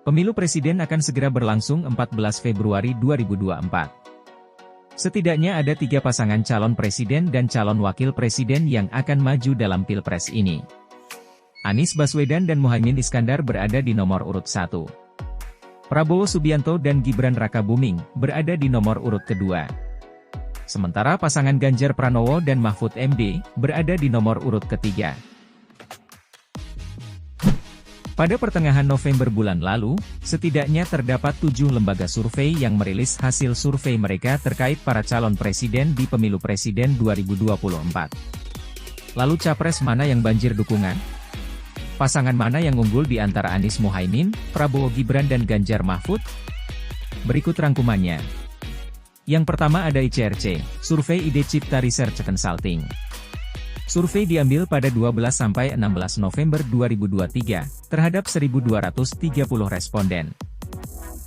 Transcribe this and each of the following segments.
Pemilu presiden akan segera berlangsung 14 Februari 2024. Setidaknya ada 3 pasangan calon presiden dan calon wakil presiden yang akan maju dalam Pilpres ini. Anies Baswedan dan Muhaimin Iskandar berada di nomor urut 1. Prabowo Subianto dan Gibran Rakabuming berada di nomor urut kedua. Sementara pasangan Ganjar Pranowo dan Mahfud MD berada di nomor urut ketiga. Pada pertengahan November bulan lalu, setidaknya terdapat 7 lembaga survei yang merilis hasil survei mereka terkait para calon presiden di pemilu presiden 2024. Lalu capres mana yang banjir dukungan? Pasangan mana yang unggul di antara Anies Muhaimin, Prabowo Gibran dan Ganjar Mahfud? Berikut rangkumannya. Yang pertama ada ICRC, Survei Ide Cipta Research Consulting. Survei diambil pada 12–16 November 2023, terhadap 1.230 responden.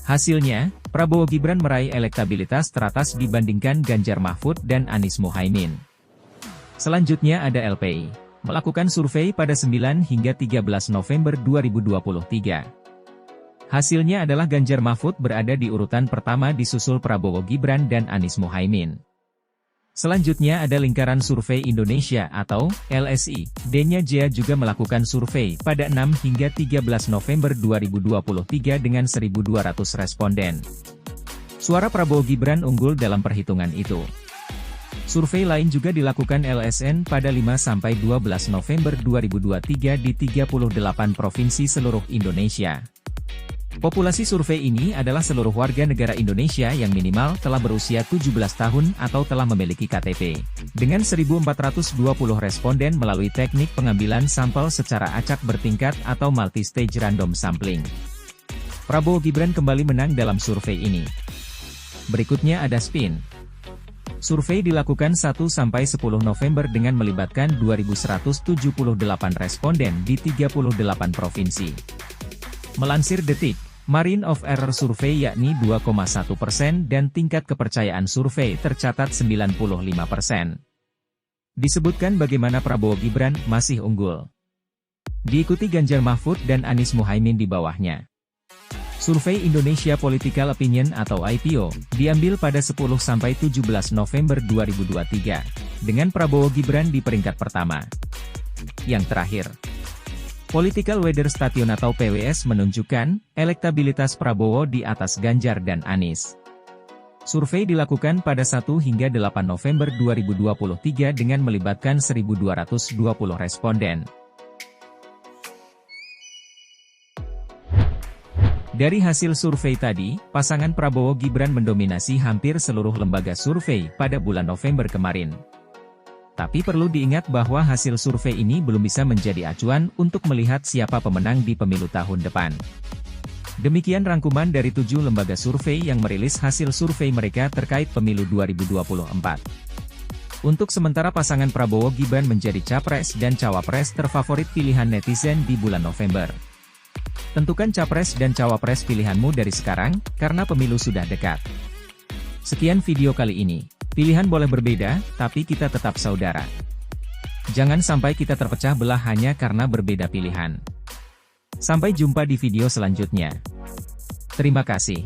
Hasilnya, Prabowo Gibran meraih elektabilitas teratas dibandingkan Ganjar Mahfud dan Anies Muhaimin. Selanjutnya ada LPI, melakukan survei pada 9 hingga 13 November 2023. Hasilnya adalah Ganjar Mahfud berada di urutan pertama disusul Prabowo Gibran dan Anies Muhaimin. Selanjutnya ada Lingkaran Survei Indonesia atau LSI. Denya Jaya juga melakukan survei pada 6 hingga 13 November 2023 dengan 1.200 responden. Suara Prabowo Gibran unggul dalam perhitungan itu. Survei lain juga dilakukan LSN pada 5–12 November 2023 di 38 provinsi seluruh Indonesia. Populasi survei ini adalah seluruh warga negara Indonesia yang minimal telah berusia 17 tahun atau telah memiliki KTP. Dengan 1.420 responden melalui teknik pengambilan sampel secara acak bertingkat atau multi-stage random sampling. Prabowo Gibran kembali menang dalam survei ini. Berikutnya ada SPIN. Survei dilakukan 1–10 November dengan melibatkan 2.178 responden di 38 provinsi. Melansir Detik, Margin of Error survei yakni 2,1% dan tingkat kepercayaan survei tercatat 95%. Disebutkan bagaimana Prabowo Gibran masih unggul. Diikuti Ganjar Mahfud dan Anies Muhaimin di bawahnya. Survei Indonesia Political Opinion atau IPO, diambil pada 10–17 November 2023, dengan Prabowo Gibran di peringkat pertama. Yang terakhir, Political Weather Station atau PWS menunjukkan, elektabilitas Prabowo di atas Ganjar dan Anies. Survei dilakukan pada 1 hingga 8 November 2023 dengan melibatkan 1.220 responden. Dari hasil survei tadi, pasangan Prabowo Gibran mendominasi hampir seluruh lembaga survei pada bulan November kemarin. Tapi perlu diingat bahwa hasil survei ini belum bisa menjadi acuan untuk melihat siapa pemenang di pemilu tahun depan. Demikian rangkuman dari 7 lembaga survei yang merilis hasil survei mereka terkait pemilu 2024. Untuk sementara pasangan Prabowo Gibran menjadi capres dan cawapres terfavorit pilihan netizen di bulan November. Tentukan capres dan cawapres pilihanmu dari sekarang, karena pemilu sudah dekat. Sekian video kali ini. Pilihan boleh berbeda, tapi kita tetap saudara. Jangan sampai kita terpecah belah hanya karena berbeda pilihan. Sampai jumpa di video selanjutnya. Terima kasih.